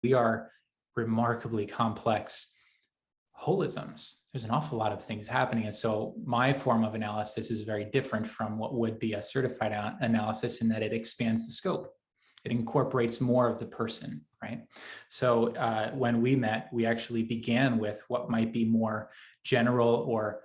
we are remarkably complex holisms. There's an awful lot of things happening. And so my form of analysis is very different from what would be a certified analysis in that it expands the scope. It incorporates more of the person, right? So when we met, we actually began with what might be more general or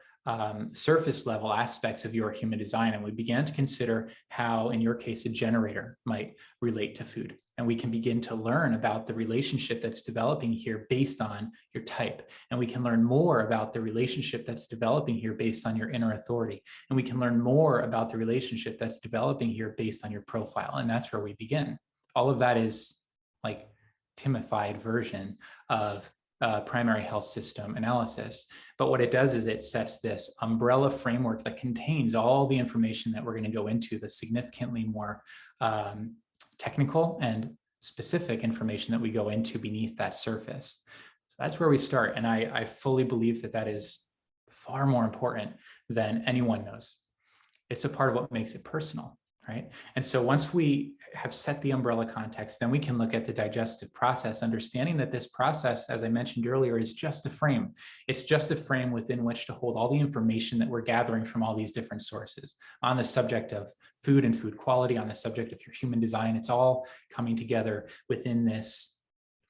surface level aspects of your human design. And we began to consider how, in your case, a generator might relate to food. And we can begin to learn about the relationship that's developing here based on your type. And we can learn more about the relationship that's developing here based on your inner authority. And we can learn more about the relationship that's developing here based on your profile. And that's where we begin. All of that is like Timified version of primary health system analysis. But what it does is it sets this umbrella framework that contains all the information that we're going to go into, the significantly more technical and specific information that we go into beneath that surface. So that's where we start. And I fully believe that that is far more important than anyone knows. It's a part of what makes it personal, right? And so once we have set the umbrella context, then we can look at the digestive process, understanding that this process, as I mentioned earlier, is just a frame. It's just a frame within which to hold all the information that we're gathering from all these different sources on the subject of food and food quality, on the subject of your human design. It's all coming together within this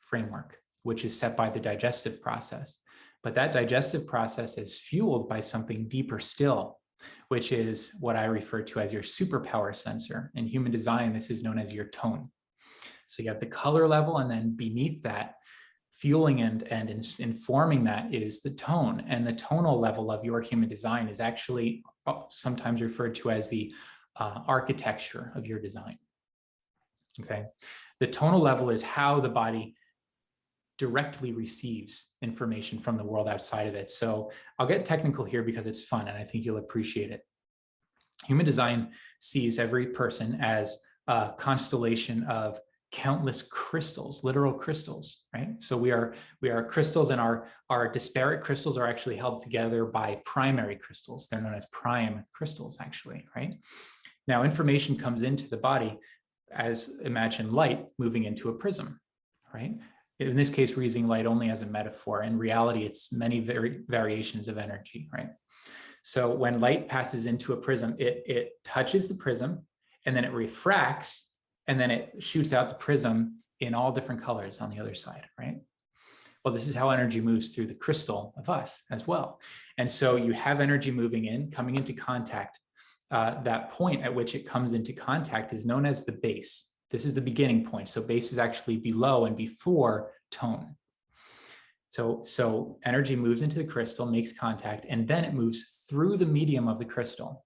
framework, which is set by the digestive process. But that digestive process is fueled by something deeper still, which is what I refer to as your superpower sensor. In human design, this is known as your tone. So you have the color level, and then beneath that, fueling and informing that is the tone. And the tonal level of your human design is actually sometimes referred to as the architecture of your design. Okay. The tonal level is how the body directly receives information from the world outside of it. So I'll get technical here because it's fun and I think you'll appreciate it. Human design sees every person as a constellation of countless crystals, literal crystals, right? So we are crystals, and our disparate crystals are actually held together by primary crystals. They're known as prime crystals, actually, right? Now, information comes into the body as, imagine light moving into a prism, right? In this case, we're using light only as a metaphor. In reality, it's many variations of energy, right? So when light passes into a prism, it touches the prism, and then it refracts, and then it shoots out the prism in all different colors on the other side, right? Well, this is how energy moves through the crystal of us as well. And so you have energy moving in, coming into contact. That point at which it comes into contact is known as the base. This is the beginning point. So base is actually below and before tone. So energy moves into the crystal, makes contact, and then it moves through the medium of the crystal.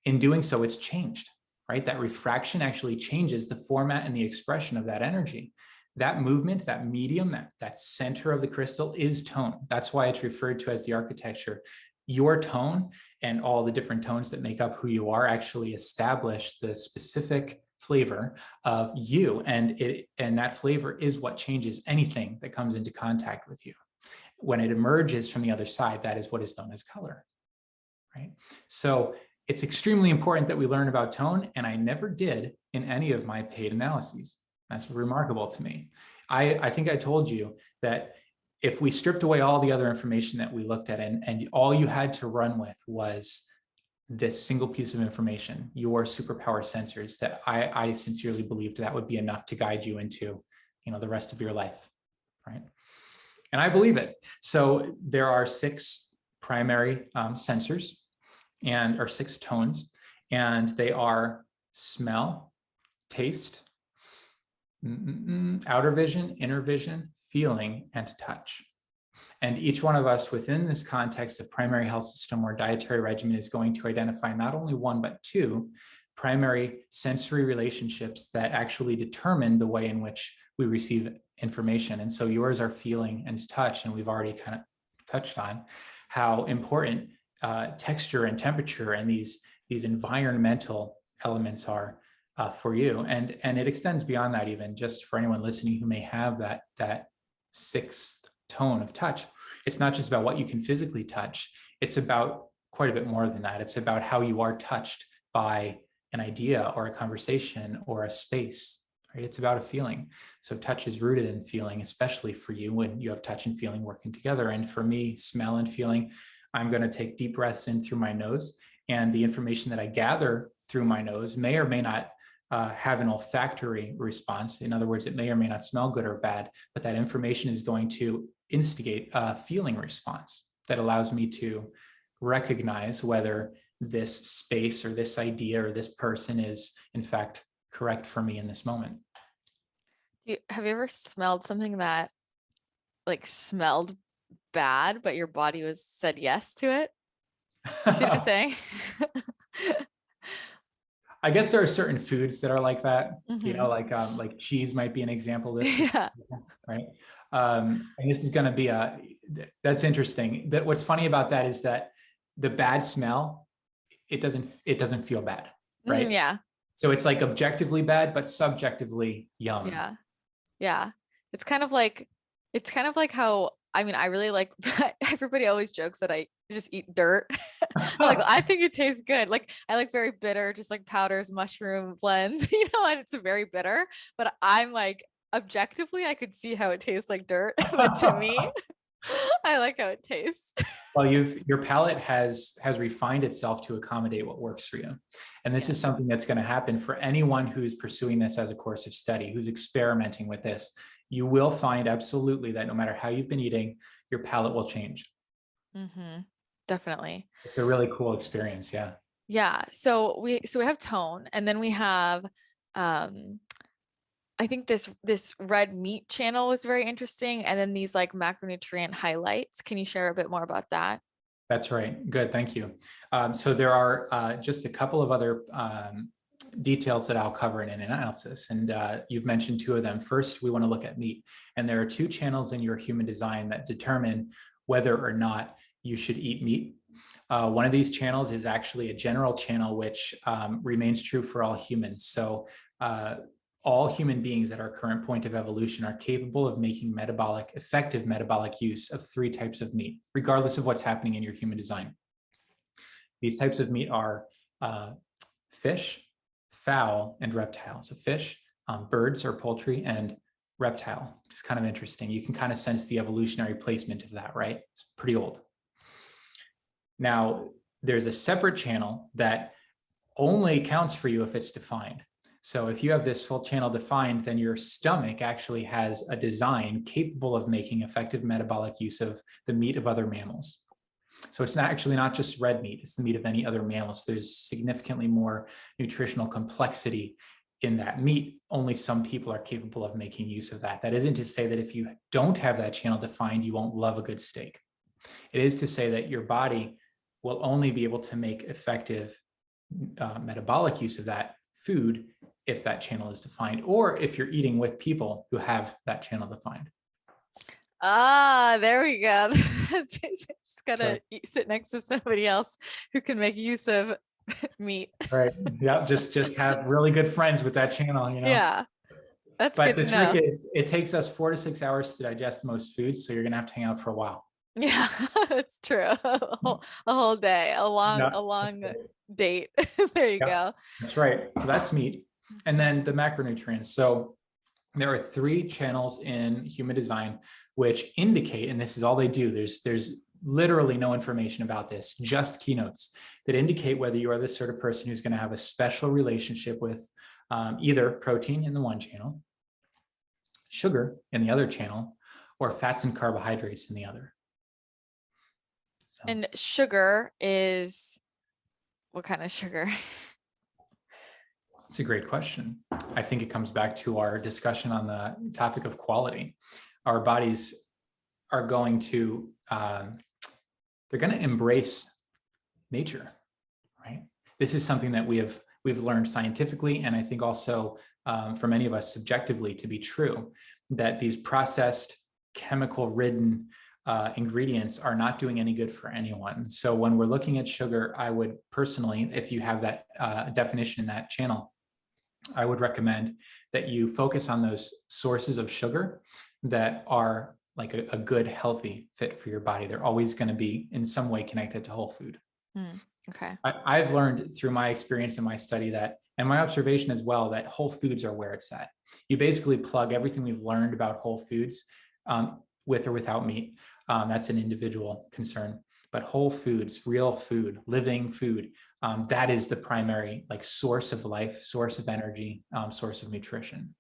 In doing so, it's changed, right? That refraction actually changes the format and the expression of that energy. That movement, that medium, that center of the crystal is tone. That's why it's referred to as the architecture. Your tone and all the different tones that make up who you are actually establish the specific flavor of you, and that flavor is what changes anything that comes into contact with you. When it emerges from the other side, that is what is known as color, right? So it's extremely important that we learn about tone, and I never did in any of my paid analyses. That's remarkable to me. I think I told you that if we stripped away all the other information that we looked at, and all you had to run with was this single piece of information, your superpower sensors, that I sincerely believed that would be enough to guide you into, the rest of your life, right? And I believe it. So there are 6 primary sensors, or 6 tones, and they are smell, taste, outer vision, inner vision, feeling, and touch. And each one of us within this context of primary health system or dietary regimen is going to identify not only 1, but 2 primary sensory relationships that actually determine the way in which we receive information. And so yours are feeling and touch, and we've already kind of touched on how important texture and temperature and these environmental elements are for you. And it extends beyond that, even just for anyone listening who may have that 6th tone of touch. It's not just about what you can physically touch. It's about quite a bit more than that. It's about how you are touched by an idea or a conversation or a space, right? It's about a feeling. So touch is rooted in feeling, especially for you when you have touch and feeling working together. And for me, smell and feeling, I'm going to take deep breaths in through my nose, and the information that I gather through my nose may or may not have an olfactory response. In other words, it may or may not smell good or bad, but that information is going to instigate a feeling response that allows me to recognize whether this space or this idea or this person is in fact correct for me in this moment. Have you ever smelled something that like smelled bad, but your body said yes to it? You see what I'm saying? I guess there are certain foods that are like that, you know, Mm-hmm. like cheese might be an example of this, Yeah. right? And this is going to be that's interesting. That what's funny about that is that the bad smell, it doesn't feel bad, right? Yeah. So it's like objectively bad, but subjectively yum. Yeah. Yeah. It's kind of like how, I mean, I really like everybody always jokes that I just eat dirt. I think it tastes good. Like I like very bitter, just like powders, mushroom blends, you know, and it's very bitter. But I'm like objectively, I could see how it tastes like dirt. But to me, I like how it tastes. Well, your palate has refined itself to accommodate what works for you. And this is Yes. something that's going to happen for anyone who's pursuing this as a course of study, who's experimenting with this. You will find absolutely that no matter how you've been eating, your palate will change. Mm-hmm. Definitely. It's a really cool experience. Yeah. Yeah. So we have tone, and then we have um I think this red meat channel was very interesting, and then these like macronutrient highlights. Can you share a bit more about that? That's right. Good. Thank you. So there are just a couple of other details that I'll cover in an analysis. And you've mentioned two of them. First, we want to look at meat. And there are two channels in your human design that determine whether or not you should eat meat. One of these channels is actually a general channel, which remains true for all humans. So all human beings at our current point of evolution are capable of making effective metabolic use of three types of meat, regardless of what's happening in your human design. These types of meat are fish, fowl, and reptile. So fish, birds or poultry, and reptile. It's kind of interesting. You can kind of sense the evolutionary placement of that, right? It's pretty old. Now, there's a separate channel that only counts for you if it's defined. So if you have this full channel defined, then your stomach actually has a design capable of making effective metabolic use of the meat of other mammals. So it's not just red meat, it's the meat of any other mammals. There's significantly more nutritional complexity in that meat. Only some people are capable of making use of that. That isn't to say that if you don't have that channel defined, you won't love a good steak. It is to say that your body will only be able to make effective metabolic use of that food if that channel is defined, or if you're eating with people who have that channel defined. Ah, there we go. Just gotta Right. sit next to somebody else who can make use of meat. Right. Yeah. Just have really good friends with that channel, you know. Yeah, that's But good the to trick know. is it takes us 4 to 6 hours to digest most foods. So you're gonna have to hang out for a while. Yeah, that's true. A whole day, a long, Yeah. a long date. There you Yeah, go. that's right. So that's meat. And then the macronutrients. So there are three channels in human design which indicate, and this is all they do, there's literally no information about this, just keynotes that indicate whether you are the sort of person who's going to have a special relationship with either protein in the one channel, sugar in the other channel, or fats and carbohydrates in the other. So, And sugar is what kind of sugar? it's a great question. I think it comes back to our discussion on the topic of quality. Our bodies are going to they're going to embrace nature, right? This is something that we've learned scientifically, and I think also for many of us subjectively to be true, that these processed, chemical-ridden ingredients are not doing any good for anyone. So when we're looking at sugar, I would personally, if you have that definition in that channel, I would recommend that you focus on those sources of sugar that are like a good, healthy fit for your body. They're always going to be in some way connected to whole food. Okay. I've learned through my experience and my study that, and my observation as well, that whole foods are where it's at. You basically plug everything we've learned about whole foods, with or without meat. That's an individual concern, but whole foods, real food, living food, that is the primary like source of life, source of energy, source of nutrition.